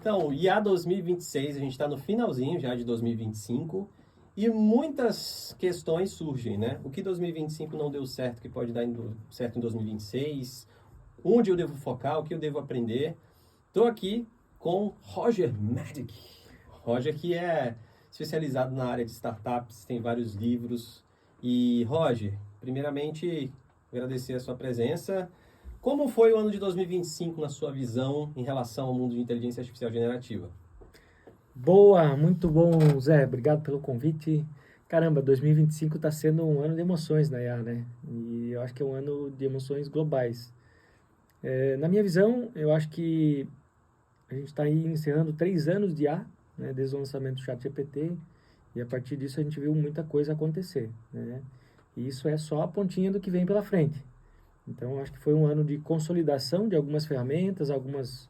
Então, IA 2026, a gente está no finalzinho já de 2025 e muitas questões surgem, né? O que 2025 não deu certo, que pode dar certo em 2026, onde eu devo focar, o que eu devo aprender. Estou aqui com Roger Medic. Roger que é especializado na área de startups, tem vários livros. E Roger, primeiramente, agradecer a sua presença. Como foi o ano de 2025 na sua visão em relação ao mundo de inteligência artificial generativa? Boa, muito bom, Zé. Obrigado pelo convite. Caramba, 2025 está sendo um ano de emoções na IA, né? E eu acho que é um ano de emoções globais. Na minha visão, eu acho que a gente está aí encerrando 3 anos de IA, né? Desde o lançamento do ChatGPT. E a partir disso a gente viu muita coisa acontecer, né? E isso é só a pontinha do que vem pela frente. Então, eu acho que foi um ano de consolidação de algumas ferramentas, alguns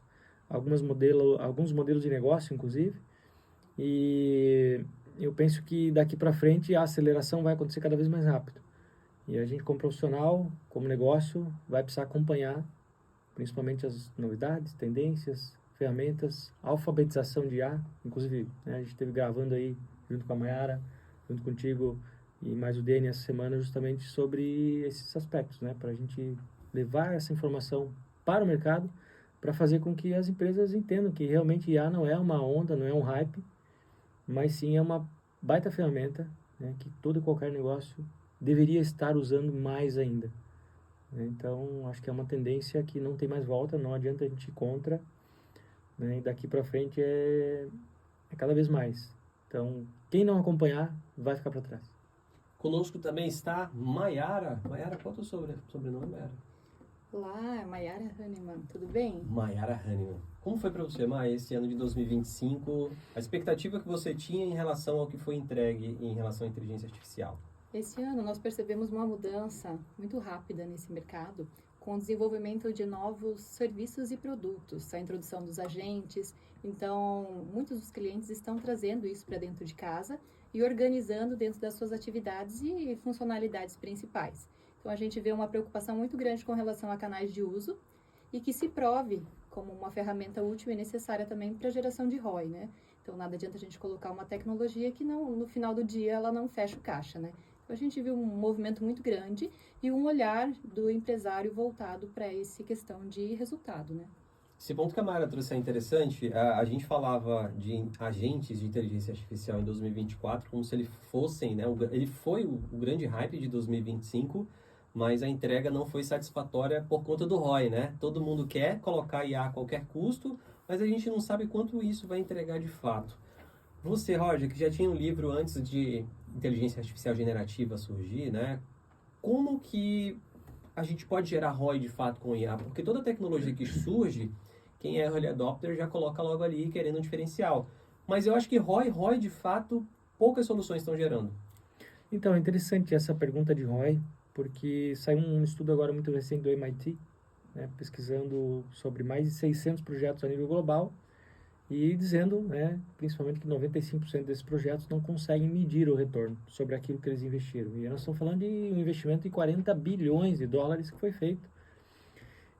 modelos de negócio, inclusive. E eu penso que daqui para frente a aceleração vai acontecer cada vez mais rápido. E a gente, como profissional, como negócio, vai precisar acompanhar principalmente as novidades, tendências, ferramentas, alfabetização de IA. Inclusive, né, a gente esteve gravando aí, junto com a Mayara, junto contigo e mais o Dani essa semana, justamente sobre esses aspectos, né, para a gente levar essa informação para o mercado, para fazer com que as empresas entendam que realmente IA não é uma onda, não é um hype, mas sim é uma baita ferramenta, né, que todo e qualquer negócio deveria estar usando mais ainda, né? Então, acho que é uma tendência que não tem mais volta, não adianta a gente ir contra, né? E daqui para frente é cada vez mais. Então, quem não acompanhar vai ficar para trás. Conosco também está Mayara. Mayara, qual é o teu sobrenome, Mayara? Olá, Mayara Hahnemann, tudo bem? Mayara Hahnemann. Como foi para você, Maia, esse ano de 2025? A expectativa que você tinha em relação ao que foi entregue em relação à inteligência artificial? Esse ano nós percebemos uma mudança muito rápida nesse mercado, com o desenvolvimento de novos serviços e produtos, a introdução dos agentes. Então, muitos dos clientes estão trazendo isso para dentro de casa e organizando dentro das suas atividades e funcionalidades principais. Então, a gente vê uma preocupação muito grande com relação a canais de uso e que se prove como uma ferramenta útil e necessária também para a geração de ROI, né? Então, nada adianta a gente colocar uma tecnologia que não, no final do dia ela não fecha o caixa, né? Então, a gente viu um movimento muito grande e um olhar do empresário voltado para essa questão de resultado, né? Esse ponto que a Mayara trouxe é interessante. A gente falava de agentes de inteligência artificial em 2024 como se eles fossem, né? Ele foi o grande hype de 2025, mas a entrega não foi satisfatória por conta do ROI, né? Todo mundo quer colocar IA a qualquer custo, mas a gente não sabe quanto isso vai entregar de fato. Você, Roger, que já tinha um livro antes de inteligência artificial generativa surgir, né? Como que a gente pode gerar ROI de fato com IA? Porque toda tecnologia que surge, quem é early adopter já coloca logo ali querendo um diferencial. Mas eu acho que ROI de fato, poucas soluções estão gerando. Então, é interessante essa pergunta de ROI, porque saiu um estudo agora muito recente do MIT, né, pesquisando sobre mais de 600 projetos a nível global, e dizendo, né, principalmente que 95% desses projetos não conseguem medir o retorno sobre aquilo que eles investiram. E nós estamos falando de um investimento de 40 bilhões de dólares que foi feito.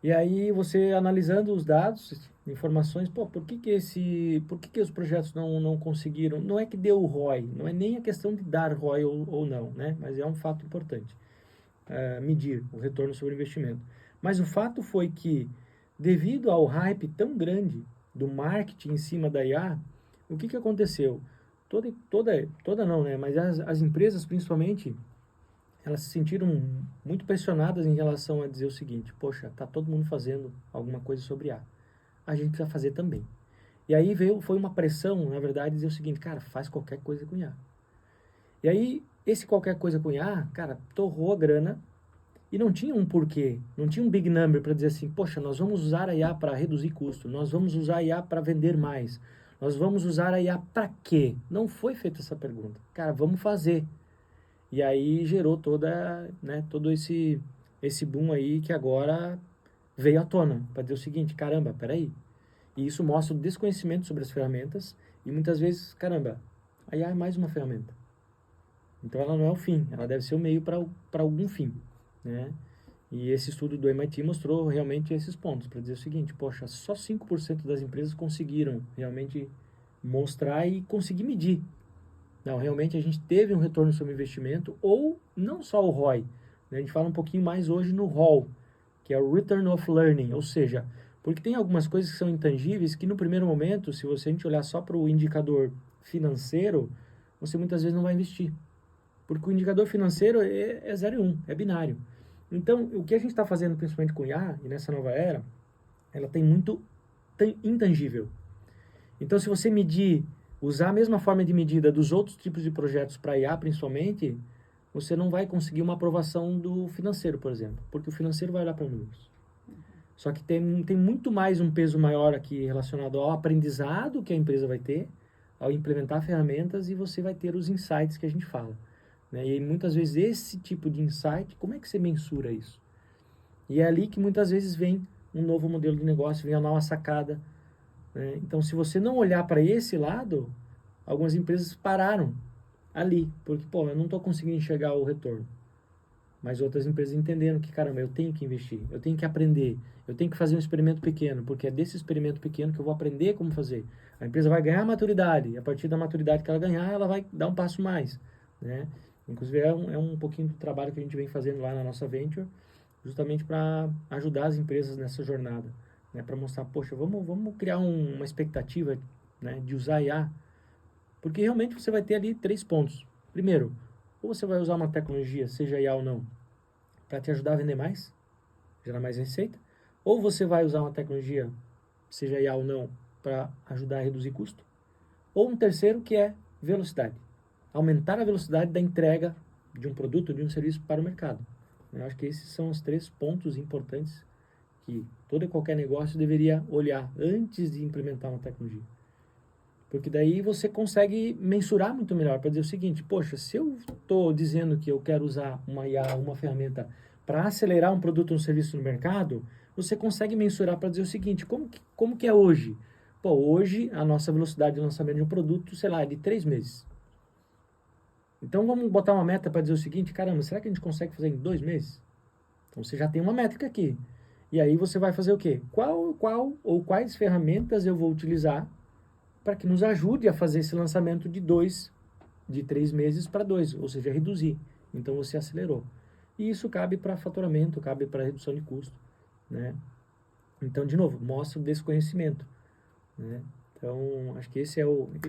E aí você analisando os dados, informações, pô, por que os projetos não conseguiram? Não é que deu o ROI, não é nem a questão de dar ROI ou não, né? Mas é um fato importante, medir o retorno sobre o investimento. Mas o fato foi que, devido ao hype tão grande do marketing em cima da IA, o que aconteceu? Toda não, né? Mas as empresas, principalmente, elas se sentiram muito pressionadas em relação a dizer o seguinte: poxa, tá todo mundo fazendo alguma coisa sobre IA, a gente precisa fazer também. E aí foi uma pressão, na verdade, dizer o seguinte: cara, faz qualquer coisa com IA. E aí, esse qualquer coisa com IA, cara, torrou a grana e não tinha um porquê, não tinha um big number para dizer assim: poxa, nós vamos usar a IA para reduzir custo, nós vamos usar a IA para vender mais, nós vamos usar a IA para quê? Não foi feita essa pergunta. Cara, vamos fazer. E aí gerou todo esse boom aí que agora veio à tona, para dizer o seguinte: caramba, peraí. E isso mostra o desconhecimento sobre as ferramentas e muitas vezes, caramba, a IA é mais uma ferramenta. Então ela não é o fim, ela deve ser o meio para algum fim, né? E esse estudo do MIT mostrou realmente esses pontos, para dizer o seguinte, poxa, só 5% das empresas conseguiram realmente mostrar e conseguir medir. Não, realmente a gente teve um retorno sobre o investimento, ou não só o ROI, né? A gente fala um pouquinho mais hoje no ROL, que é o Return of Learning, ou seja, porque tem algumas coisas que são intangíveis que no primeiro momento, se a gente olhar só para o indicador financeiro, você muitas vezes não vai investir. Porque o indicador financeiro é 0 e 1, é binário. Então, o que a gente está fazendo principalmente com IA, e nessa nova era, ela tem muito intangível. Então, se você medir, usar a mesma forma de medida dos outros tipos de projetos para IA principalmente, você não vai conseguir uma aprovação do financeiro, por exemplo, porque o financeiro vai olhar para números. Só que tem muito mais um peso maior aqui relacionado ao aprendizado que a empresa vai ter, ao implementar ferramentas, e você vai ter os insights que a gente fala, né? E muitas vezes esse tipo de insight, como é que você mensura isso? E é ali que muitas vezes vem um novo modelo de negócio, vem a nova sacada, né? Então, se você não olhar para esse lado, algumas empresas pararam ali, porque, eu não estou conseguindo enxergar o retorno. Mas outras empresas entenderam que, caramba, eu tenho que investir, eu tenho que aprender, eu tenho que fazer um experimento pequeno, porque é desse experimento pequeno que eu vou aprender como fazer. A empresa vai ganhar maturidade, e a partir da maturidade que ela ganhar, ela vai dar um passo mais, né? Inclusive, é um pouquinho do trabalho que a gente vem fazendo lá na nossa Venture, justamente para ajudar as empresas nessa jornada, né? Para mostrar, poxa, vamos criar uma expectativa, né, de usar IA, porque realmente você vai ter ali 3 pontos. Primeiro, ou você vai usar uma tecnologia, seja IA ou não, para te ajudar a vender mais, gerar mais receita, ou você vai usar uma tecnologia, seja IA ou não, para ajudar a reduzir custo, ou um terceiro que é velocidade. Aumentar a velocidade da entrega de um produto, de um serviço para o mercado. Eu acho que esses são os 3 pontos importantes que todo e qualquer negócio deveria olhar antes de implementar uma tecnologia. Porque daí você consegue mensurar muito melhor para dizer o seguinte, poxa, se eu estou dizendo que eu quero usar uma IA, uma ferramenta para acelerar um produto ou um serviço no mercado, você consegue mensurar para dizer o seguinte, como que é hoje? Hoje a nossa velocidade de lançamento de um produto, sei lá, é de 3 meses. Então vamos botar uma meta para dizer o seguinte, caramba, será que a gente consegue fazer em 2 meses? Então você já tem uma métrica aqui. E aí você vai fazer o quê? Qual ou quais ferramentas eu vou utilizar para que nos ajude a fazer esse lançamento de 3 meses para 2, ou seja, reduzir. Então você acelerou. E isso cabe para faturamento, cabe para redução de custo, né? Então, de novo, mostra o desconhecimento, né? Então, acho que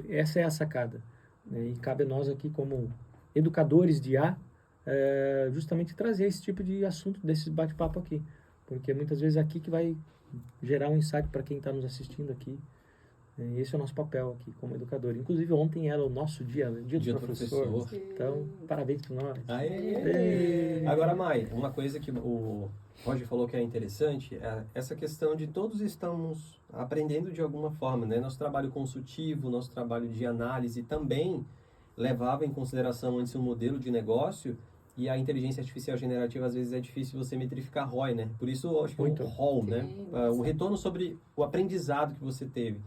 essa é a sacada, né? E cabe a nós aqui como educadores de IA, justamente trazer esse tipo de assunto, desse bate-papo aqui, porque muitas vezes é aqui que vai gerar um insight para quem está nos assistindo aqui. Esse é o nosso papel aqui como educador. Inclusive, ontem era o nosso dia do professor. Então, parabéns para nós. Aê! Agora, Mai, uma coisa que o Roger falou que é interessante é essa questão de todos estamos aprendendo de alguma forma, né? Nosso trabalho consultivo, nosso trabalho de análise também levava em consideração antes um modelo de negócio, e a inteligência artificial generativa, às vezes, é difícil você metrificar ROI, né? Por isso, eu acho que o ROL, né? O retorno sobre o aprendizado que você teve.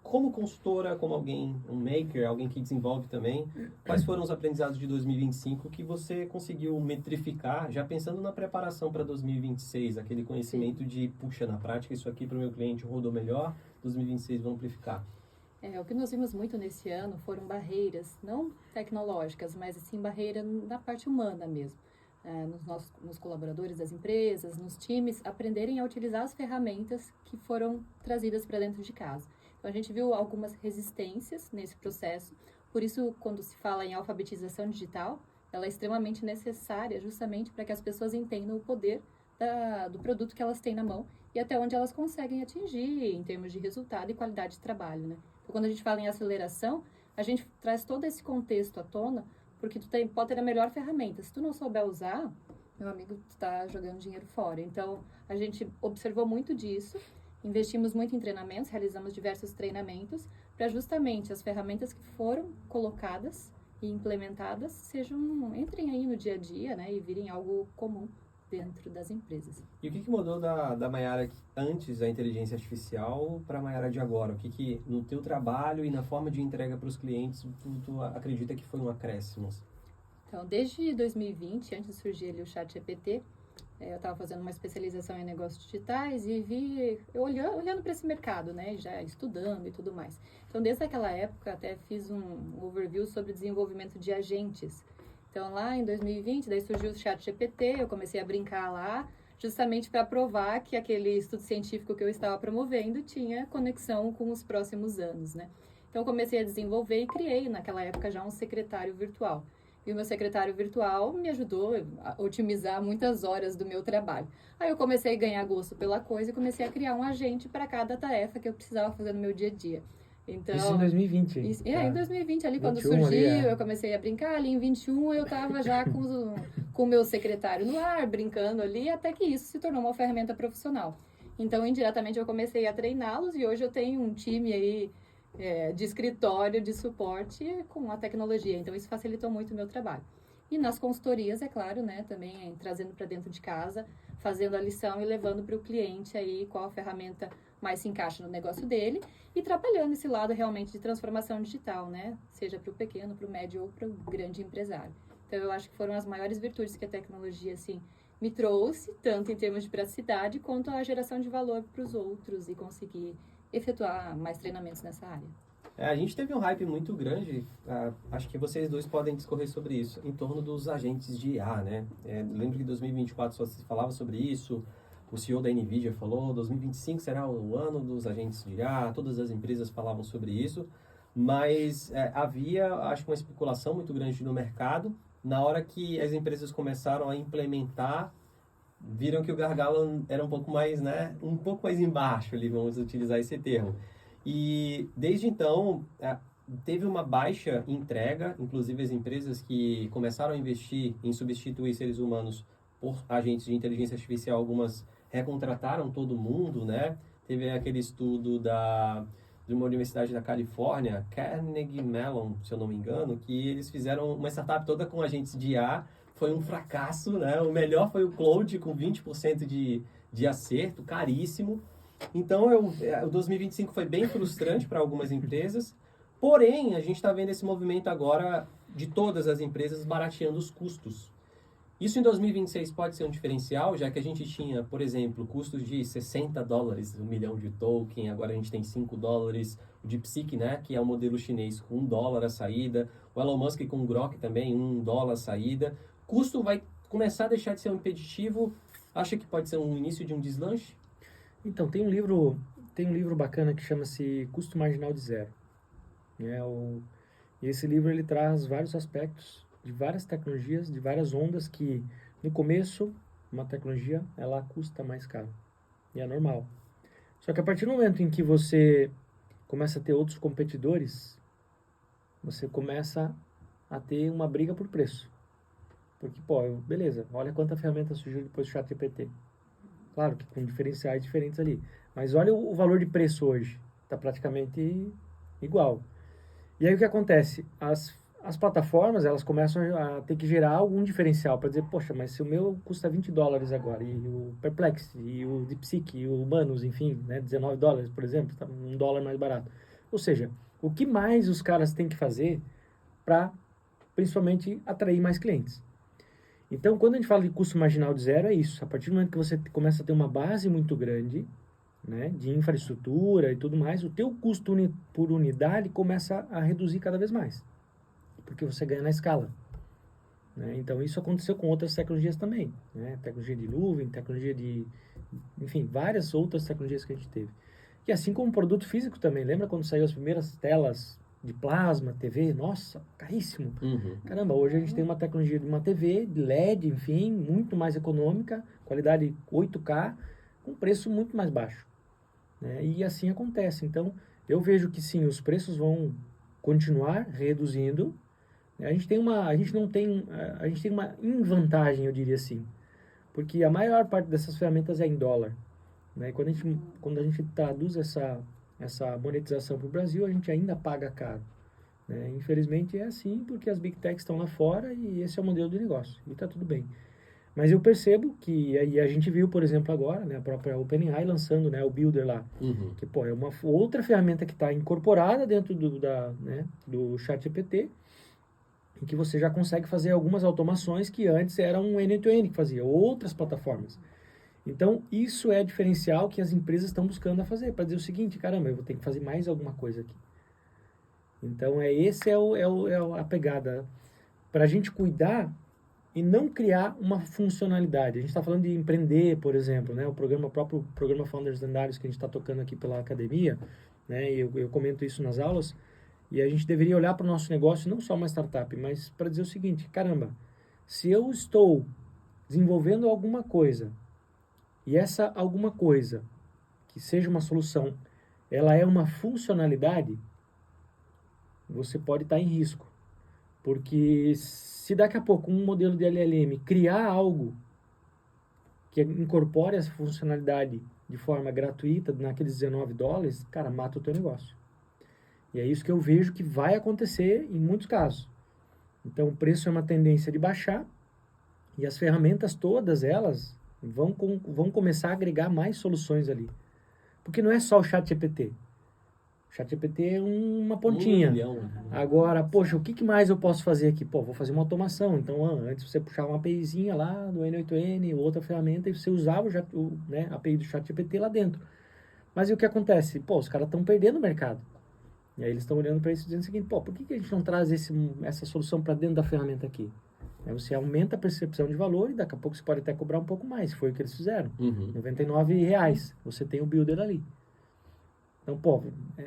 Como consultora, como alguém, um maker, alguém que desenvolve também, quais foram os aprendizados de 2025 que você conseguiu metrificar, já pensando na preparação para 2026, aquele conhecimento de, puxa, na prática, isso aqui para o meu cliente rodou melhor, 2026 vou amplificar? O que nós vimos muito nesse ano foram barreiras, não tecnológicas, mas assim, barreira na parte humana mesmo. Nos colaboradores das empresas, nos times, aprenderem a utilizar as ferramentas que foram trazidas para dentro de casa. Então, a gente viu algumas resistências nesse processo, por isso, quando se fala em alfabetização digital, ela é extremamente necessária justamente para que as pessoas entendam o poder do produto que elas têm na mão e até onde elas conseguem atingir em termos de resultado e qualidade de trabalho, né? Então, quando a gente fala em aceleração, a gente traz todo esse contexto à tona, porque pode ter a melhor ferramenta. Se tu não souber usar, meu amigo, tu está jogando dinheiro fora. Então, a gente observou muito disso, investimos muito em treinamentos, realizamos diversos treinamentos, para justamente as ferramentas que foram colocadas e implementadas entrem aí no dia a dia, né, e virem algo comum dentro das empresas. E o que mudou da Maiara antes da inteligência artificial para a Maiara de agora? O que no teu trabalho e na forma de entrega para os clientes tu acredita que foi um acréscimo? Então, desde 2020, antes de surgir ali o ChatGPT, Eu estava fazendo uma especialização em negócios digitais e vi, olhando para esse mercado, né, já estudando e tudo mais. Então, desde aquela época, até fiz um overview sobre desenvolvimento de agentes. Então, lá em 2020, daí surgiu o ChatGPT, eu comecei a brincar lá, justamente para provar que aquele estudo científico que eu estava promovendo tinha conexão com os próximos anos, né. Então, eu comecei a desenvolver e criei, naquela época, já um secretário virtual. E o meu secretário virtual me ajudou a otimizar muitas horas do meu trabalho. Aí eu comecei a ganhar gosto pela coisa e comecei a criar um agente para cada tarefa que eu precisava fazer no meu dia a dia. Então, isso em 2020. Em 2020, ali quando 21 surgiu, ali, eu comecei a brincar. Ali em 21, eu estava já com o meu secretário no ar, brincando ali, até que isso se tornou uma ferramenta profissional. Então, indiretamente, eu comecei a treiná-los e hoje eu tenho um time aí de escritório, de suporte com a tecnologia. Então, isso facilitou muito o meu trabalho. E nas consultorias, é claro, né, também trazendo para dentro de casa, fazendo a lição e levando para o cliente aí qual a ferramenta mais se encaixa no negócio dele e trabalhando esse lado realmente de transformação digital, né, seja para o pequeno, para o médio ou para o grande empresário. Então, eu acho que foram as maiores virtudes que a tecnologia, assim, me trouxe, tanto em termos de praticidade, quanto a geração de valor para os outros e conseguir efetuar mais treinamentos nessa área. A gente teve um hype muito grande, acho que vocês dois podem discorrer sobre isso, em torno dos agentes de IA, né? Lembro que em 2024 só se falava sobre isso, o CEO da NVIDIA falou, 2025 será o ano dos agentes de IA, todas as empresas falavam sobre isso, mas havia, acho que uma especulação muito grande no mercado, na hora que as empresas começaram a implementar, viram que o gargalo era um pouco mais, né, um pouco mais embaixo ali, vamos utilizar esse termo. E desde então, teve uma baixa entrega, inclusive as empresas que começaram a investir em substituir seres humanos por agentes de inteligência artificial, algumas recontrataram todo mundo, né? Teve aquele estudo de uma universidade da Califórnia, Carnegie Mellon, se eu não me engano, que eles fizeram uma startup toda com agentes de IA, foi um fracasso, né? O melhor foi o Claude, com 20% de acerto, caríssimo. Então, o 2025 foi bem frustrante para algumas empresas, porém, a gente está vendo esse movimento agora de todas as empresas barateando os custos. Isso em 2026 pode ser um diferencial, já que a gente tinha, por exemplo, custos de $60, 1 milhão de token, agora a gente tem $5, o DeepSeek, né, que é o modelo chinês com $1 a saída, o Elon Musk com o Grok também, $1 a saída. Custo vai começar a deixar de ser um impeditivo, acha que pode ser um início de um deslanche? Então, tem um livro bacana que chama-se Custo Marginal de Zero. E esse livro ele traz vários aspectos de várias tecnologias, de várias ondas que, no começo, uma tecnologia, ela custa mais caro. E é normal. Só que a partir do momento em que você começa a ter outros competidores, você começa a ter uma briga por preço. Porque, beleza, olha quanta ferramenta surgiu depois do ChatGPT. Claro que com diferenciais diferentes ali. Mas olha o valor de preço hoje. Está praticamente igual. E aí o que acontece? As plataformas, elas começam a ter que gerar algum diferencial para dizer, poxa, mas se o meu custa $20 agora, e o Perplexity, e o DeepSeek, e o Humanos, enfim, né, $19, por exemplo, tá $1 mais barato. Ou seja, o que mais os caras têm que fazer para, principalmente, atrair mais clientes? Então, quando a gente fala de custo marginal de zero, é isso. A partir do momento que você começa a ter uma base muito grande, né, de infraestrutura e tudo mais, o teu custo por unidade começa a reduzir cada vez mais. Porque você ganha na escala. Né? Então, isso aconteceu com outras tecnologias também. Né? Tecnologia de nuvem, tecnologia de... Enfim, várias outras tecnologias que a gente teve. E assim como produto físico também. Lembra quando saiu as primeiras telas de plasma, TV? Nossa, caríssimo. Uhum. Caramba, hoje a gente tem uma tecnologia de uma TV, de LED, enfim, muito mais econômica, qualidade 8K, com preço muito mais baixo. Né? E assim acontece. Então, eu vejo que sim, os preços vão continuar reduzindo. A gente tem uma vantagem, eu diria assim, porque a maior parte dessas ferramentas é em dólar. Né? E quando a gente traduz essa monetização para o Brasil, a gente ainda paga caro. Né? Infelizmente é assim, porque as Big Techs estão lá fora e esse é o modelo de negócio. E está tudo bem. Mas eu percebo que, e a gente viu, por exemplo, agora, né, a própria OpenAI lançando, né, o Builder lá, que é uma outra ferramenta que está incorporada dentro do ChatGPT em que você já consegue fazer algumas automações que antes eram um end-to-end que fazia, outras plataformas. Então, isso é diferencial que as empresas estão buscando a fazer, para dizer o seguinte, caramba, eu vou ter que fazer mais alguma coisa aqui. Então, a pegada para a gente cuidar e não criar uma funcionalidade. A gente está falando de empreender, por exemplo, né? O próprio programa Founders Lendários que a gente está tocando aqui pela academia, né? Eu comento isso nas aulas, e a gente deveria olhar para o nosso negócio, não só uma startup, mas para dizer o seguinte, caramba, se eu estou desenvolvendo alguma coisa, e essa alguma coisa, que seja uma solução, ela é uma funcionalidade, você pode estar em risco. Porque se daqui a pouco um modelo de LLM criar algo que incorpore essa funcionalidade de forma gratuita naqueles $19, cara, mata o teu negócio. E é isso que eu vejo que vai acontecer em muitos casos. Então, o preço é uma tendência de baixar e as ferramentas todas elas vão começar a agregar mais soluções ali. Porque não é só o ChatGPT. O ChatGPT é uma pontinha. 1 milhão. Agora, poxa, o que mais eu posso fazer aqui? Pô, vou fazer uma automação. Então, antes você puxava uma APIzinha lá do N8N, outra ferramenta, e você usava a API do ChatGPT lá dentro. Mas e o que acontece? Pô, os caras estão perdendo o mercado. E aí eles estão olhando para isso e dizendo o seguinte, pô, por que a gente não traz essa solução para dentro da ferramenta aqui? Aí você aumenta a percepção de valor e daqui a pouco você pode até cobrar um pouco mais. Foi o que eles fizeram. Uhum. R$99, você tem o builder ali. Então, pô,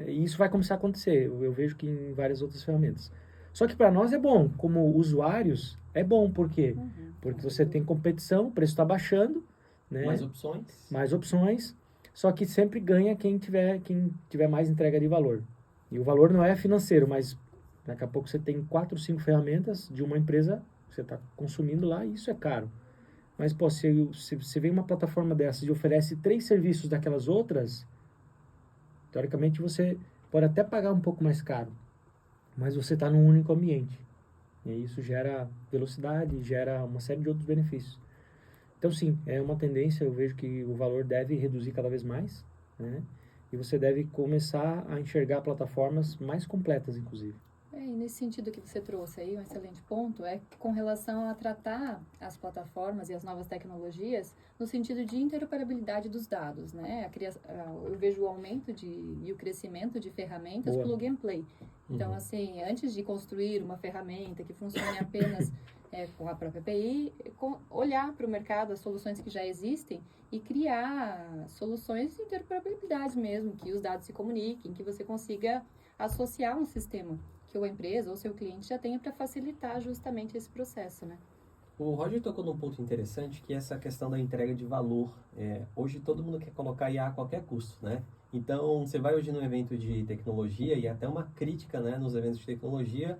isso vai começar a acontecer. Eu vejo que em várias outras ferramentas. Só que para nós é bom. Como usuários, é bom. Por quê? Porque você tem competição, o preço está baixando. Né? Mais opções. Mais opções. Só que sempre ganha quem tiver mais entrega de valor. E o valor não é financeiro, mas daqui a pouco você tem 4, 5 ferramentas de uma empresa que você está consumindo lá e isso é caro. Mas, pô, se você vem uma plataforma dessas e oferece 3 serviços daquelas outras, teoricamente você pode até pagar um pouco mais caro, mas você está num único ambiente. E isso gera velocidade, gera uma série de outros benefícios. Então, sim, é uma tendência, eu vejo que o valor deve reduzir cada vez mais, né? E você deve começar a enxergar plataformas mais completas, inclusive. E nesse sentido que você trouxe aí, um excelente ponto, é que com relação a tratar as plataformas e as novas tecnologias no sentido de interoperabilidade dos dados, né? Eu vejo o aumento e o crescimento de ferramentas plug and play. Então, assim, antes de construir uma ferramenta que funcione apenas com a própria API, olhar para o mercado, as soluções que já existem e criar soluções de interoperabilidade mesmo, que os dados se comuniquem, que você consiga associar um sistema que a empresa ou seu cliente já tenha para facilitar justamente esse processo, né? O Roger tocou num ponto interessante, que é essa questão da entrega de valor. Hoje todo mundo quer colocar IA a qualquer custo, né? Então, você vai hoje num evento de tecnologia e até uma crítica, né, nos eventos de tecnologia,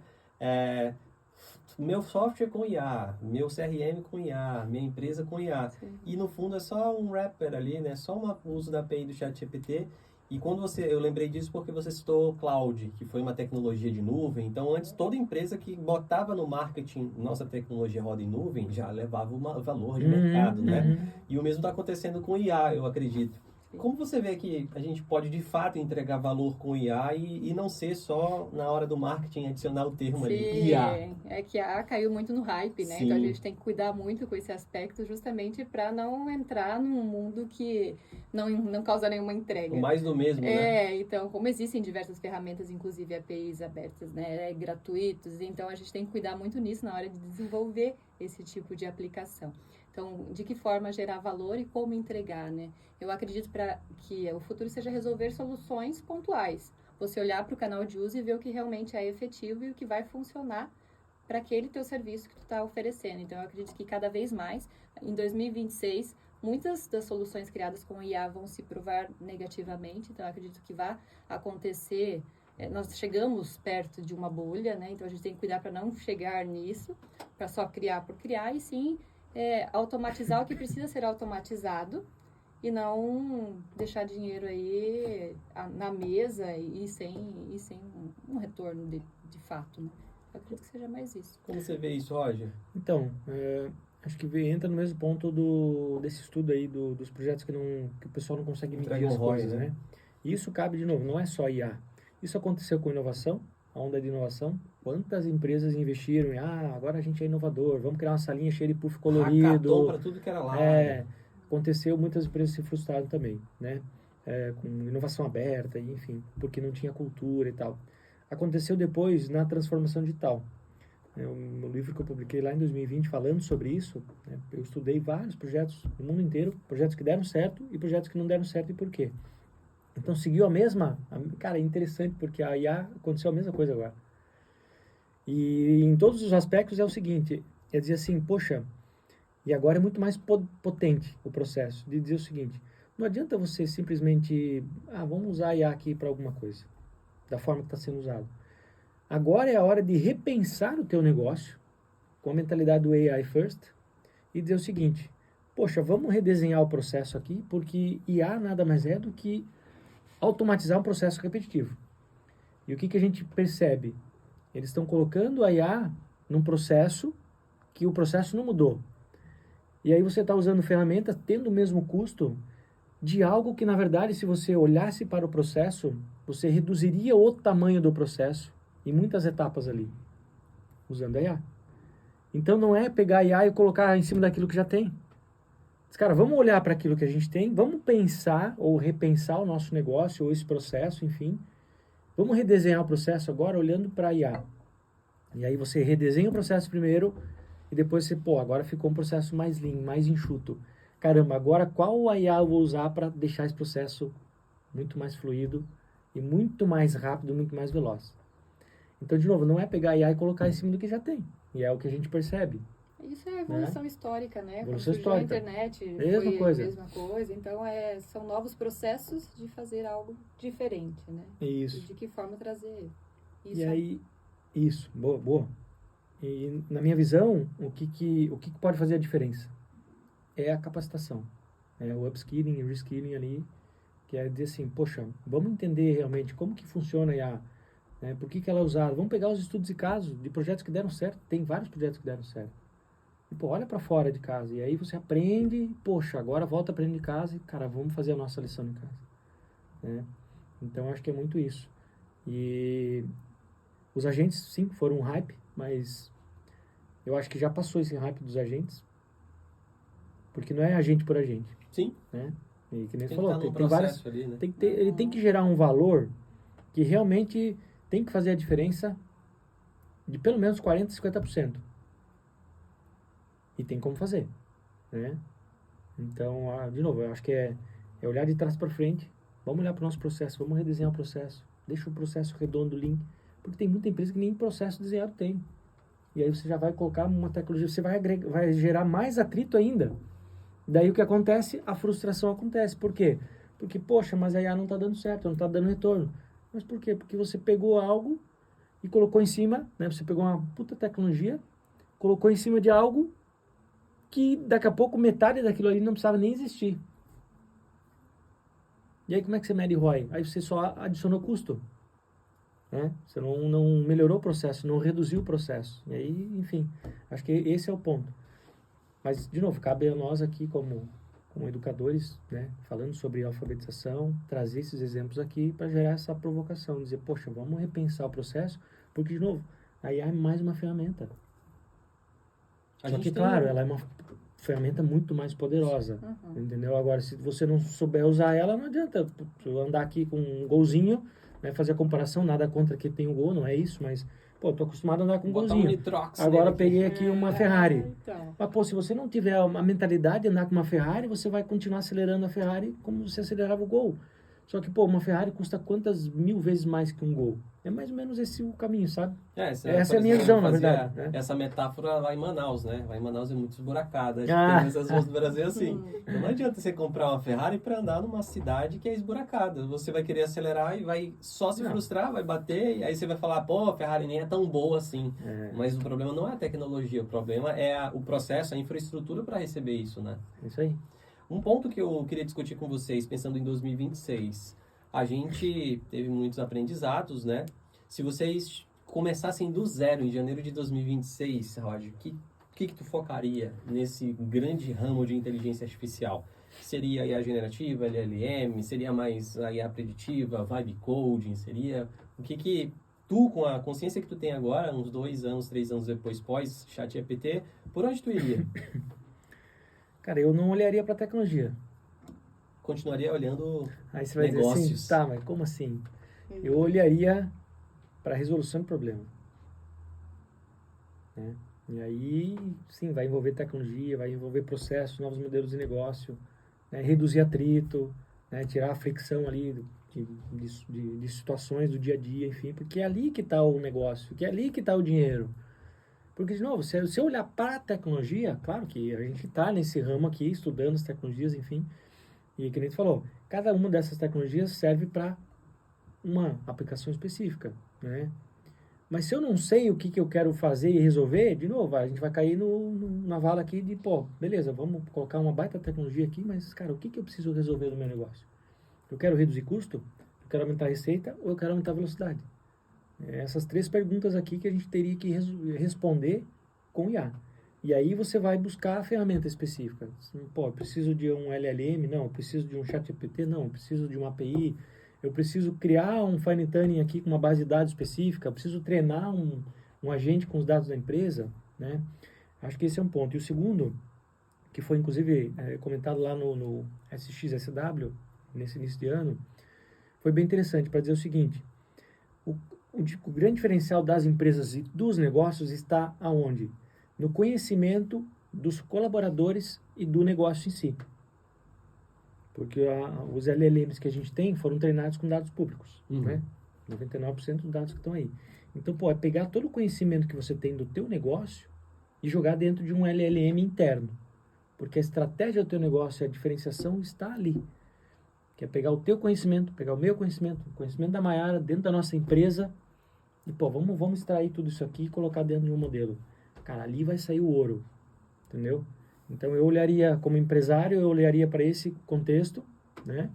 meu software com IA, meu CRM com IA, minha empresa com IA. Sim. E no fundo é só um wrapper ali, né? Só um uso da API do ChatGPT. E quando eu lembrei disso porque você citou cloud, que foi uma tecnologia de nuvem. Então, antes, toda empresa que botava no marketing nossa tecnologia roda em nuvem, já levava um valor de mercado, né? E o mesmo está acontecendo com IA, eu acredito. Como você vê que a gente pode, de fato, entregar valor com IA e não ser só, na hora do marketing, adicionar o termo ali, IA? É que a IA caiu muito no hype, né? Sim. Então, a gente tem que cuidar muito com esse aspecto, justamente para não entrar num mundo que não causa nenhuma entrega. O mais do mesmo, né? Então, como existem diversas ferramentas, inclusive APIs abertas, né? Gratuitos, então a gente tem que cuidar muito nisso na hora de desenvolver esse tipo de aplicação. Então, de que forma gerar valor e como entregar, né? Eu acredito que o futuro seja resolver soluções pontuais. Você olhar para o canal de uso e ver o que realmente é efetivo e o que vai funcionar para aquele teu serviço que tu está oferecendo. Então, eu acredito que cada vez mais, em 2026, muitas das soluções criadas com IA vão se provar negativamente. Então, eu acredito que vai acontecer... nós chegamos perto de uma bolha, né? Então, a gente tem que cuidar para não chegar nisso, para só criar por criar, e sim... automatizar o que precisa ser automatizado e não deixar dinheiro aí na mesa e sem um retorno de fato, né? Eu acredito que seja mais isso. Como você vê isso, Roger? Então, acho que entra no mesmo ponto desse estudo aí dos projetos que o pessoal não consegue medir as coisas, né? E isso cabe, de novo, não é só IA. Isso aconteceu com inovação, a onda de inovação, quantas empresas investiram em, agora a gente é inovador, vamos criar uma salinha cheia de puff colorido. Hackathon para tudo que era lá. Aconteceu, muitas empresas se frustraram também, né? Com inovação aberta, enfim, porque não tinha cultura e tal. Aconteceu depois na transformação digital. O livro que eu publiquei lá em 2020 falando sobre isso, né? Eu estudei vários projetos no mundo inteiro, projetos que deram certo e projetos que não deram certo e por quê. Então seguiu a mesma... Cara, é interessante porque a IA aconteceu a mesma coisa agora. E em todos os aspectos é o seguinte, é dizer assim, poxa, e agora é muito mais potente o processo, de dizer o seguinte, não adianta você simplesmente, vamos usar a IA aqui para alguma coisa, da forma que está sendo usado. Agora é a hora de repensar o teu negócio, com a mentalidade do AI first, e dizer o seguinte, poxa, vamos redesenhar o processo aqui, porque IA nada mais é do que automatizar um processo repetitivo. E o que a gente percebe? Eles estão colocando a IA num processo que o processo não mudou. E aí você está usando ferramentas tendo o mesmo custo de algo que, na verdade, se você olhasse para o processo, você reduziria o tamanho do processo em muitas etapas ali, usando a IA. Então não é pegar a IA e colocar em cima daquilo que já tem. Mas, cara, vamos olhar para aquilo que a gente tem, vamos pensar ou repensar o nosso negócio ou esse processo, enfim. Vamos redesenhar o processo agora olhando para a IA. E aí você redesenha o processo primeiro e depois você, agora ficou um processo mais lean, mais enxuto. Caramba, agora qual a IA eu vou usar para deixar esse processo muito mais fluido e muito mais rápido, muito mais veloz. Então, de novo, não é pegar a IA e colocar em cima do que já tem. E é o que a gente percebe. Isso é evolução histórica, né? Evolução Quando surgiu a histórica. internet, Mesma foi coisa. a mesma coisa. Então, são novos processos de fazer algo diferente, né? Isso. E de que forma trazer isso. E aí, isso, boa. E na minha visão, o que pode fazer a diferença? É a capacitação. É o upskilling e reskilling ali, que é dizer assim, poxa, vamos entender realmente como que funciona a IA, né? Por que ela é usada? Vamos pegar os estudos e casos de projetos que deram certo. Tem vários projetos que deram certo. E, olha para fora de casa. E aí você aprende, poxa, agora volta aprendendo de casa e, cara, vamos fazer a nossa lição em casa. Né? Então, acho que é muito isso. E os agentes, sim, foram um hype, mas eu acho que já passou esse hype dos agentes, porque não é agente por agente. Sim. Né? E que nem você Tem falou, que tem várias... ali, né? Ele tem que gerar um valor que realmente tem que fazer a diferença de pelo menos 40%, 50%. E tem como fazer. Né? Então, de novo, eu acho que é olhar de trás para frente, vamos olhar para o nosso processo, vamos redesenhar o processo, deixa o processo redondo, lean, porque tem muita empresa que nem processo desenhado tem. E aí você já vai colocar uma tecnologia, você vai gerar mais atrito ainda. Daí o que acontece? A frustração acontece. Por quê? Porque, poxa, mas a IA não está dando certo, não está dando retorno. Mas por quê? Porque você pegou algo e colocou em cima, né? Você pegou uma puta tecnologia, colocou em cima de algo que daqui a pouco metade daquilo ali não precisava nem existir. E aí como é que você mede ROI? Aí você só adicionou custo. Né? Você não melhorou o processo, não reduziu o processo. E aí, enfim, acho que esse é o ponto. Mas, de novo, cabe a nós aqui como educadores, né, falando sobre alfabetização, trazer esses exemplos aqui para gerar essa provocação, dizer, poxa, vamos repensar o processo, porque, de novo, a IA é mais uma ferramenta. Só que, claro, ela é uma ferramenta muito mais poderosa, entendeu? Agora, se você não souber usar ela, não adianta andar aqui com um golzinho, né, fazer a comparação, nada contra que tem o gol, não é isso, mas, pô, tô acostumado a andar com um golzinho. Agora peguei aqui uma Ferrari. Então. Mas, pô, se você não tiver a mentalidade de andar com uma Ferrari, você vai continuar acelerando a Ferrari como você acelerava o Gol. Só que, pô, uma Ferrari custa quantas mil vezes mais que um Gol? É mais ou menos esse o caminho, sabe? Essa é a minha visão, na verdade. Né? Essa metáfora lá em Manaus, né? Lá em Manaus é muito esburacada. Tem essas ruas do Brasil assim. Então não adianta você comprar uma Ferrari para andar numa cidade que é esburacada. Você vai querer acelerar e vai só se frustrar, vai bater, e aí você vai falar, pô, a Ferrari nem é tão boa assim. Mas o problema não é a tecnologia, o problema é o processo, a infraestrutura para receber isso, né? Isso aí. Um ponto que eu queria discutir com vocês, pensando em 2026, a gente teve muitos aprendizados, né? Se vocês começassem do zero em janeiro de 2026, Roger, o que tu focaria nesse grande ramo de inteligência artificial? Seria a IA generativa, LLM? Seria mais a IA preditiva, vibe coding? Seria... O que tu, com a consciência que tu tem agora, uns 2 anos, 3 anos depois, pós ChatGPT, por onde tu iria? Cara, eu não olharia para tecnologia. Continuaria olhando Aí você vai dizer negócios. assim, tá, mas como assim? Eu olharia para a resolução do problema. Né? E aí, sim, vai envolver tecnologia, vai envolver processos, novos modelos de negócio, né? Reduzir atrito, né? Tirar a fricção ali de situações do dia a dia, enfim, porque é ali que está o negócio, que é ali que está o dinheiro. Porque, de novo, se eu olhar para a tecnologia, claro que a gente está nesse ramo aqui, estudando as tecnologias, enfim, e que nem tu falou, cada uma dessas tecnologias serve para uma aplicação específica, né? Mas se eu não sei o que eu quero fazer e resolver, de novo, a gente vai cair na vala aqui de, pô, beleza, vamos colocar uma baita tecnologia aqui, mas, cara, o que eu preciso resolver no meu negócio? Eu quero reduzir custo? Eu quero aumentar a receita? Ou eu quero aumentar a velocidade? Essas 3 perguntas aqui que a gente teria que responder com IA. E aí você vai buscar a ferramenta específica. Pô, eu preciso de um LLM? Não. Eu preciso de um ChatGPT? Não. Eu preciso de uma API? Eu preciso criar um fine tuning aqui com uma base de dados específica? Eu preciso treinar um agente com os dados da empresa? Né? Acho que esse é um ponto. E o segundo, que foi inclusive comentado lá no SXSW, nesse início de ano, foi bem interessante para dizer o seguinte: o grande diferencial das empresas e dos negócios está aonde? No conhecimento dos colaboradores e do negócio em si. Porque os LLMs que a gente tem foram treinados com dados públicos, né? 99% dos dados que estão aí. Então, pô, é pegar todo o conhecimento que você tem do teu negócio e jogar dentro de um LLM interno. Porque a estratégia do teu negócio e a diferenciação está ali. Que é pegar o teu conhecimento, pegar o meu conhecimento, o conhecimento da Maiara dentro da nossa empresa e, pô, vamos extrair tudo isso aqui e colocar dentro de um modelo. Cara, ali vai sair o ouro, entendeu? Então, eu olharia como empresário, eu olharia para esse contexto, né,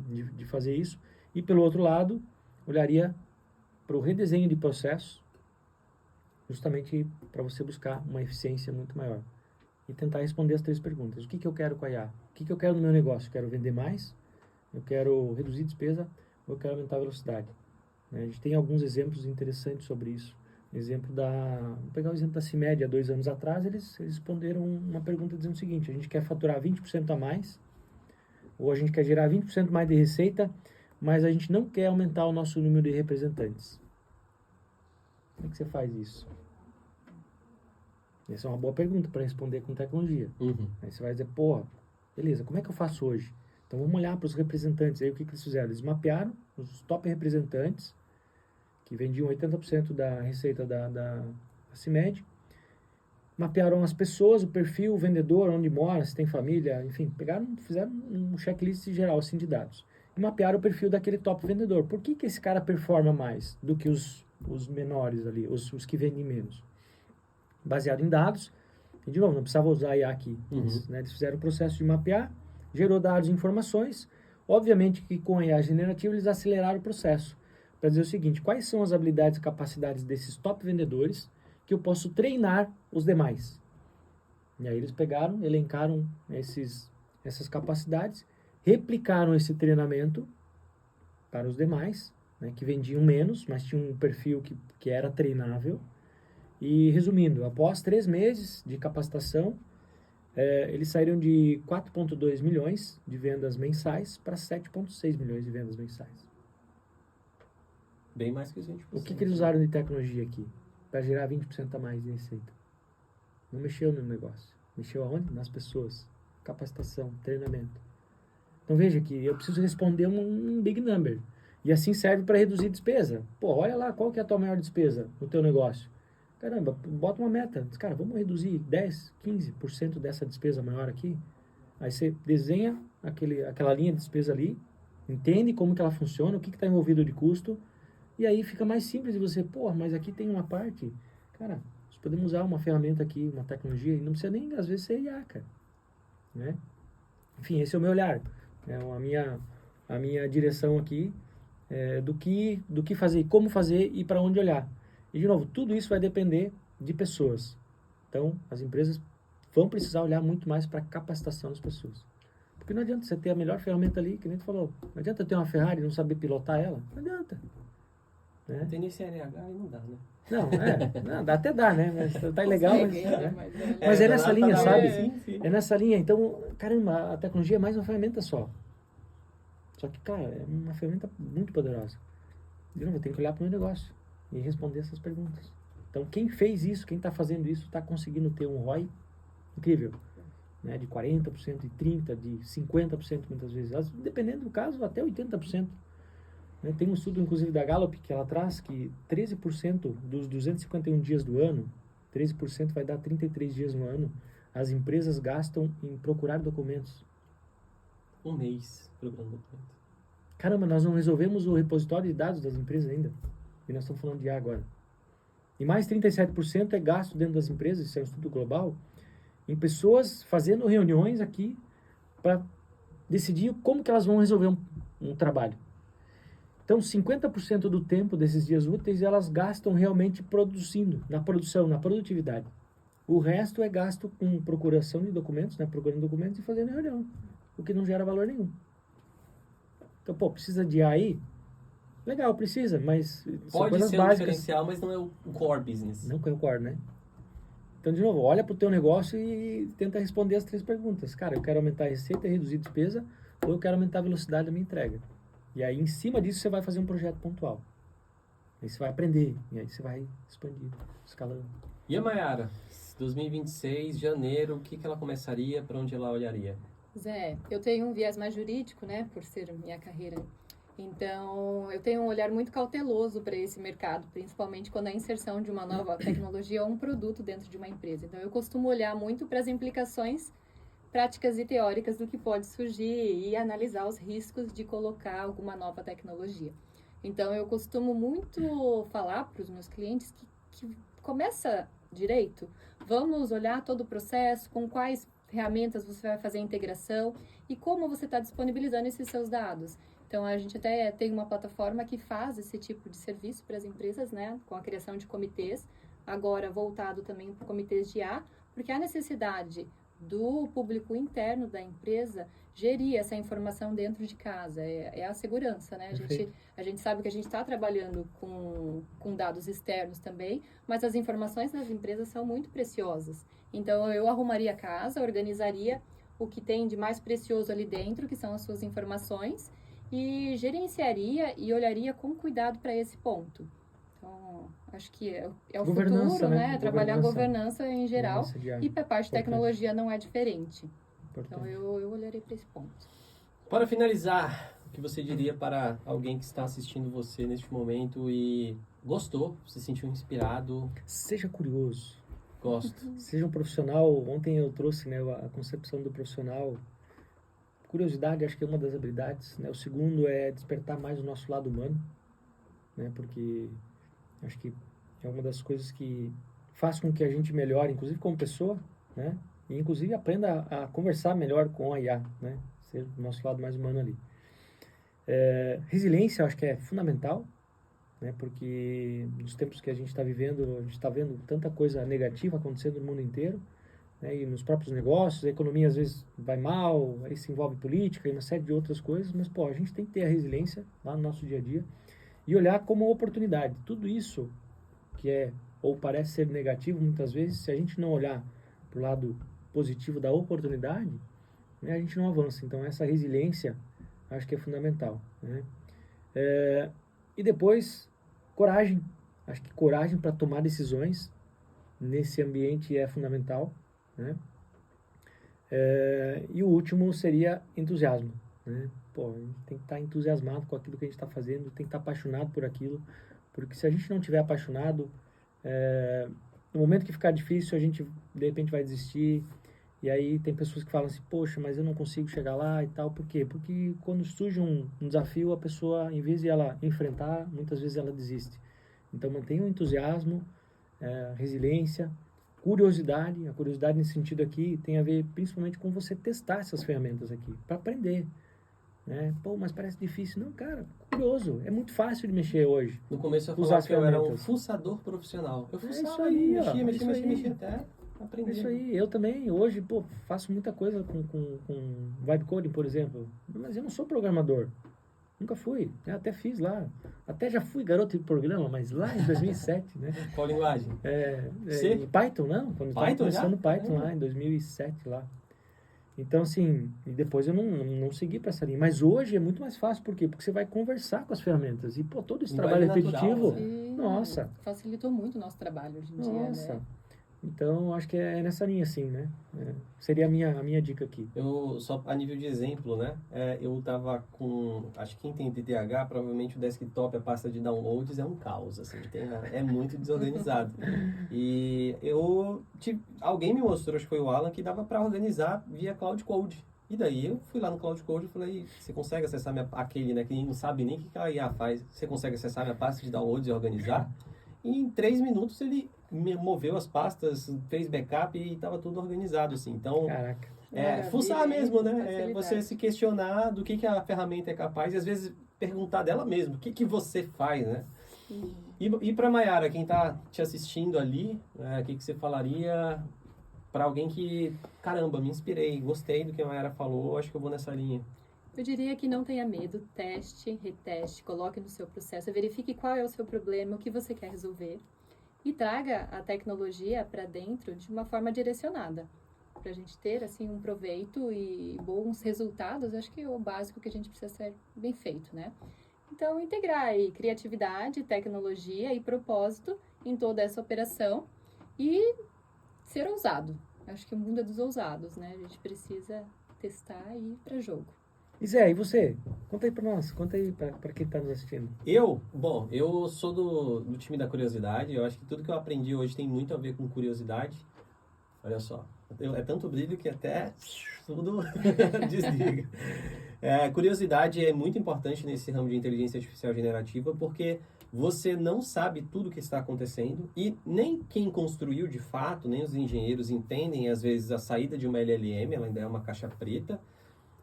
de fazer isso. E, pelo outro lado, olharia para o redesenho de processos, justamente para você buscar uma eficiência muito maior. E tentar responder as 3 perguntas. O que eu quero com a IA? O que eu quero no meu negócio? Eu quero vender mais? Eu quero reduzir despesa? Ou eu quero aumentar a velocidade? A gente tem alguns exemplos interessantes sobre isso. Vou pegar o exemplo da CIMED, há 2 anos atrás, eles responderam uma pergunta dizendo o seguinte: a gente quer faturar 20% a mais, ou a gente quer gerar 20% mais de receita, mas a gente não quer aumentar o nosso número de representantes. Como é que você faz isso? Essa é uma boa pergunta para responder com tecnologia. Aí você vai dizer, porra, beleza, como é que eu faço hoje? Então vamos olhar para os representantes. Aí o que eles fizeram? Eles mapearam os top representantes, que vendiam 80% da receita da CIMED, mapearam as pessoas, o perfil, o vendedor, onde mora, se tem família, enfim, fizeram um checklist geral assim, de dados. E mapearam o perfil daquele top vendedor. Por que esse cara performa mais do que os menores ali, os que vendem menos? Baseado em dados, e de novo, não precisava usar IA aqui, né? Eles fizeram o processo de mapear, gerou dados e informações. Obviamente que com a IA generativa eles aceleraram o processo para dizer o seguinte: quais são as habilidades e capacidades desses top vendedores que eu posso treinar os demais? E aí eles pegaram, elencaram essas capacidades, replicaram esse treinamento para os demais, né, que vendiam menos, mas tinham um perfil que era treinável. E resumindo, após 3 meses de capacitação, eles saíram de 4,2 milhões de vendas mensais para 7,6 milhões de vendas mensais. Bem mais que 20%. O que eles usaram de tecnologia aqui para gerar 20% a mais de receita? Não mexeu no negócio. Mexeu aonde? Nas pessoas. Capacitação, treinamento. Então veja que eu preciso responder um big number. E assim serve para reduzir despesa. Pô, olha lá qual que é a tua maior despesa no teu negócio. Caramba, bota uma meta. Diz, cara, vamos reduzir 10, 15% dessa despesa maior aqui. Aí você desenha aquela linha de despesa ali, entende como que ela funciona, o que está envolvido de custo, e aí fica mais simples de você, pô, mas aqui tem uma parte, cara, nós podemos usar uma ferramenta aqui, uma tecnologia, e não precisa nem, às vezes, ser IA, cara. Né? Enfim, esse é o meu olhar. A minha direção aqui do que fazer, como fazer e para onde olhar. E, de novo, tudo isso vai depender de pessoas. Então, as empresas vão precisar olhar muito mais para a capacitação das pessoas. Porque não adianta você ter a melhor ferramenta ali, que nem tu falou. Não adianta ter uma Ferrari e não saber pilotar ela. Não adianta. né? Não tem nem CNH e não dá, né? Não, até dá, né? Mas tá ilegal, mas... Consegue, né? mas Mas é nessa linha, sabe? Sim. É nessa linha. Então, caramba, a tecnologia é mais uma ferramenta só. Só que, cara, é uma ferramenta muito poderosa. De novo, eu tenho que olhar para o meu negócio e responder essas perguntas. Então, quem fez isso, quem está fazendo isso, está conseguindo ter um ROI incrível. Né? De 40%, de 30%, de 50% muitas vezes. Dependendo do caso, até 80%. Né? Tem um estudo, inclusive, da Gallup, que ela traz que 13% dos 251 dias do ano, 13% vai dar 33 dias no ano, as empresas gastam em procurar documentos. Um mês procurando documento. Caramba, nós não resolvemos o repositório de dados das empresas ainda. E nós estamos falando de IA agora. E mais 37% é gasto dentro das empresas, isso é um estudo global, em pessoas fazendo reuniões aqui para decidir como que elas vão resolver um trabalho. Então, 50% do tempo desses dias úteis, elas gastam realmente produzindo, na produção, na produtividade. O resto é gasto com procuração de documentos, né? Procurando documentos e fazendo reunião, o que não gera valor nenhum. Então, pô, precisa de AI? Legal, precisa, mas são Pode coisas ser um básicas. diferencial, mas não é o core business. Não é o core, né? Então, de novo, olha para o teu negócio e tenta responder as 3 perguntas. Cara, eu quero aumentar a receita e reduzir despesa, ou eu quero aumentar a velocidade da minha entrega. E aí, em cima disso, você vai fazer um projeto pontual. Aí você vai aprender, e aí você vai expandir, escalando. E a Mayara? 2026, janeiro, o que ela começaria, para onde ela olharia? Zé, eu tenho um viés mais jurídico, né, por ser minha carreira. Então, eu tenho um olhar muito cauteloso para esse mercado, principalmente quando a inserção de uma nova tecnologia ou um produto dentro de uma empresa. Então, eu costumo olhar muito para as implicações práticas e teóricas do que pode surgir e analisar os riscos de colocar alguma nova tecnologia. Então, eu costumo muito falar para os meus clientes que começa direito, vamos olhar todo o processo, com quais ferramentas você vai fazer a integração e como você está disponibilizando esses seus dados. Então, a gente até tem uma plataforma que faz esse tipo de serviço para as empresas, né, com a criação de comitês, agora voltado também para comitês de IA, porque a necessidade do público interno da empresa gerir essa informação dentro de casa, é a segurança, né? A gente sabe que a gente está trabalhando com dados externos também, mas as informações das empresas são muito preciosas. Então, eu arrumaria a casa, organizaria o que tem de mais precioso ali dentro, que são as suas informações, e gerenciaria e olharia com cuidado para esse ponto. Então, acho que é o futuro, né? Trabalhar a governança em geral, e para a parte de tecnologia não é diferente. Então, eu olharei para esse ponto. Para finalizar, o que você diria para alguém que está assistindo você neste momento e gostou, se sentiu inspirado? Seja curioso. Gosto. Seja um profissional. Ontem eu trouxe, né, a concepção do profissional. Curiosidade, acho que é uma das habilidades, né? O segundo é despertar mais o nosso lado humano, né? Porque acho que é uma das coisas que faz com que a gente melhore, inclusive como pessoa, né? E inclusive aprenda a conversar melhor com a IA, né? Ser o nosso lado mais humano ali. Resiliência, eu acho que é fundamental, né? Porque nos tempos que a gente está vivendo, a gente está vendo tanta coisa negativa acontecendo no mundo inteiro, né? E nos próprios negócios, a economia às vezes vai mal, aí se envolve política e uma série de outras coisas, mas, pô, a gente tem que ter a resiliência lá no nosso dia a dia e olhar como oportunidade. Tudo isso que é ou parece ser negativo muitas vezes, se a gente não olhar para o lado positivo da oportunidade, né, a gente não avança. Então, essa resiliência acho que é fundamental, né? E depois, coragem. Acho que coragem para tomar decisões nesse ambiente é fundamental, né? E o último seria entusiasmo, né? Pô, a gente tem que estar entusiasmado com aquilo que a gente está fazendo, tem que estar apaixonado por aquilo, porque se a gente não tiver apaixonado, no momento que ficar difícil, a gente de repente vai desistir. E aí tem pessoas que falam assim, poxa, mas eu não consigo chegar lá e tal. Por quê? Porque quando surge um desafio, a pessoa, em vez de ela enfrentar, muitas vezes ela desiste. Então mantenha o entusiasmo, resiliência, curiosidade. A curiosidade nesse sentido aqui tem a ver principalmente com você testar essas ferramentas aqui, para aprender. Né? Pô, mas parece difícil. Não, cara, curioso. É muito fácil de mexer hoje. No começo eu falava que eu era um fuçador profissional. Eu fuçava ali, mexia até aprender. Isso aí. Eu também, hoje, pô, faço muita coisa com vibe coding, por exemplo. Mas eu não sou programador. Nunca fui. Eu até fiz lá. Até já fui garoto de programa, mas lá em 2007, né? Qual linguagem? C? Em Python, não. Quando eu estava Python começando já? Python lá, em 2007 lá. Então, assim, e depois eu não segui para essa linha. Mas hoje é muito mais fácil, por quê? Porque você vai conversar com as ferramentas. E, pô, todo esse trabalho Linguagem natural, repetitivo, E nossa, facilitou muito o nosso trabalho hoje em dia, nossa. né? Então, acho que é nessa linha, assim, né? Seria a minha dica aqui. Eu, só a nível de exemplo, né? Eu tava com, acho que quem tem TDAH, provavelmente o desktop, a pasta de downloads é um caos, assim, é muito desorganizado. E alguém me mostrou, acho que foi o Alan, que dava para organizar via Cloud Code. E daí eu fui lá no Cloud Code e falei, você consegue acessar aquele, né, que não sabe nem o que a IA faz, você consegue acessar minha pasta de downloads e organizar? E em 3 minutos ele me moveu as pastas, fez backup e estava tudo organizado, assim. Então, Caraca. fuçar mesmo, né? Facilidade. Você se questionar do que a ferramenta é capaz e às vezes perguntar dela mesmo, o que você faz, né? Sim. E para Mayara, quem está te assistindo ali, o que você falaria para alguém que, caramba, me inspirei, gostei do que a Mayara falou, acho que eu vou nessa linha. Eu diria que não tenha medo, teste, reteste, coloque no seu processo, verifique qual é o seu problema, o que você quer resolver e traga a tecnologia para dentro de uma forma direcionada, para a gente ter assim um proveito e bons resultados. Acho que é o básico que a gente precisa ser bem feito, né? Então, integrar aí criatividade, tecnologia e propósito em toda essa operação e ser ousado. Acho que o mundo é dos ousados, né? A gente precisa testar e ir para jogo. E Zé, e você? Conta aí pra nós, conta aí pra quem tá nos assistindo. Eu sou do time da curiosidade, eu acho que tudo que eu aprendi hoje tem muito a ver com curiosidade. Olha só, é tanto brilho que até tudo desliga. Curiosidade é muito importante nesse ramo de inteligência artificial generativa, porque você não sabe tudo o que está acontecendo e nem quem construiu de fato, nem os engenheiros entendem, às vezes, a saída de uma LLM, ela ainda é uma caixa preta.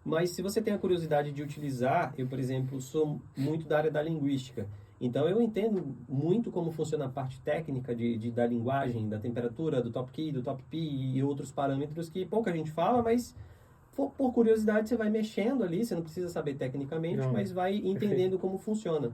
Mas se você tem a curiosidade de utilizar, eu, por exemplo, sou muito da área da linguística. Então, eu entendo muito como funciona a parte técnica da linguagem, da temperatura, do top key, do top p e outros parâmetros que pouca gente fala, mas por curiosidade você vai mexendo ali, você não precisa saber tecnicamente, mas vai entendendo como funciona.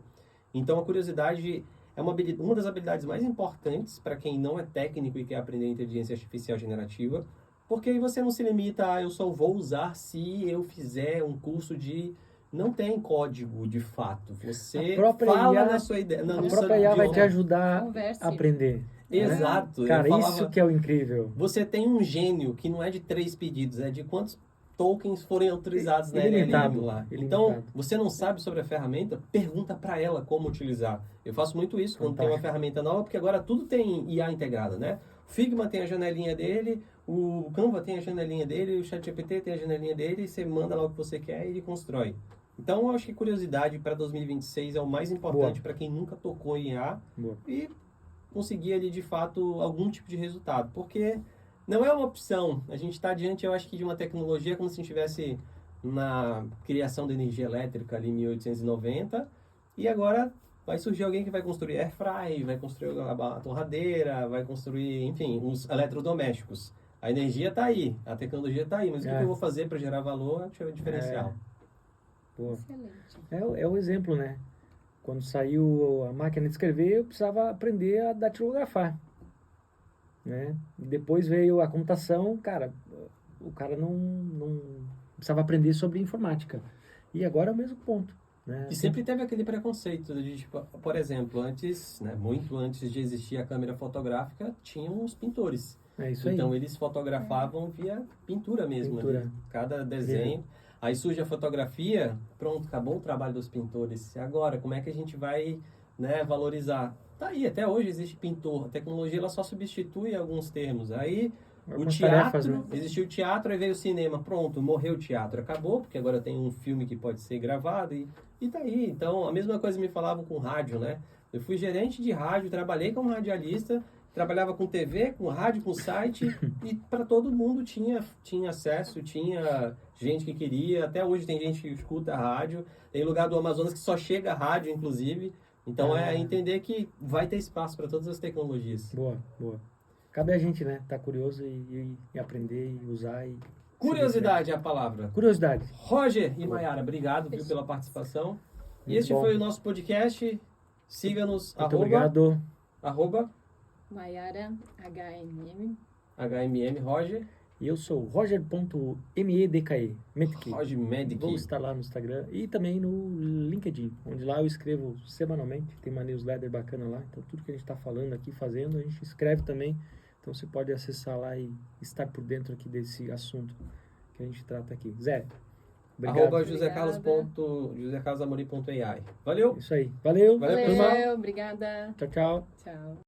Então, a curiosidade é uma das habilidades mais importantes para quem não é técnico e quer aprender inteligência artificial generativa, porque aí você não se limita a eu só vou usar se eu fizer um curso de... Não tem código de fato. Você fala IA, na sua ideia. A própria IA vai te ajudar a aprender. Exato. Cara, isso que é o incrível. Você tem um gênio que não é de 3 pedidos, é de quantos tokens forem autorizados na LLM lá. Então, você não sabe sobre a ferramenta, pergunta para ela como utilizar. Eu faço muito isso quando tem uma ferramenta nova, porque agora tudo tem IA integrada, né? O Figma tem a janelinha dele, o Canva tem a janelinha dele, o ChatGPT tem a janelinha dele, e você manda lá o que você quer e ele constrói. Então, eu acho que curiosidade para 2026 é o mais importante para quem nunca tocou em IA e conseguir ali, de fato, algum tipo de resultado. Porque não é uma opção. A gente está diante, eu acho que, de uma tecnologia como se a gente estivesse na criação da energia elétrica ali em 1890 e agora vai surgir alguém que vai construir air fry, vai construir a torradeira, vai construir, enfim, os eletrodomésticos. A energia está aí, a tecnologia está aí, mas o que eu vou fazer para gerar valor é o diferencial. Excelente. É o exemplo, né? Quando saiu a máquina de escrever, eu precisava aprender a datilografar, né? Depois veio a computação, cara, o cara não precisava aprender sobre informática. E agora é o mesmo ponto, né? E sempre teve aquele preconceito de, tipo, por exemplo, antes, né, muito antes de existir a câmera fotográfica, tinham os pintores. Então, eles fotografavam via pintura mesmo. Ali, cada desenho. Aí surge a fotografia, pronto, acabou o trabalho dos pintores. E agora, como é que a gente vai, né, valorizar? Tá aí, até hoje existe pintor. A tecnologia ela só substitui alguns termos. Aí o teatro, existiu o teatro, aí veio o cinema. Pronto, morreu o teatro. Acabou, porque agora tem um filme que pode ser gravado e tá aí. Então, a mesma coisa me falavam com rádio, né? Eu fui gerente de rádio, trabalhei como radialista, trabalhava com TV, com rádio, com site, e para todo mundo tinha acesso, tinha gente que queria. Até hoje tem gente que escuta a rádio. Tem lugar do Amazonas que só chega a rádio, inclusive. Então, é entender que vai ter espaço para todas as tecnologias. Boa. Cabe a gente, né? Tá curioso e aprender e usar. Curiosidade é a palavra. Curiosidade. Roger e Mayara, obrigado pela participação. E este bom. foi o nosso podcast. Siga-nos, Muito obrigado. arroba Maiara HMM. HMM Roger. E eu sou roger.medke, Medke. Roger Medic. Vou estar lá no Instagram e também no LinkedIn, onde lá eu escrevo semanalmente. Tem uma newsletter bacana lá. Então, tudo que a gente está falando aqui, fazendo, a gente escreve também. Então, você pode acessar lá e estar por dentro aqui desse assunto que a gente trata aqui. Zé, obrigado. Arroba josecarlos.ai. Valeu! Isso aí. Valeu. Valeu, turma. Valeu, obrigada. Tchau, tchau. Tchau.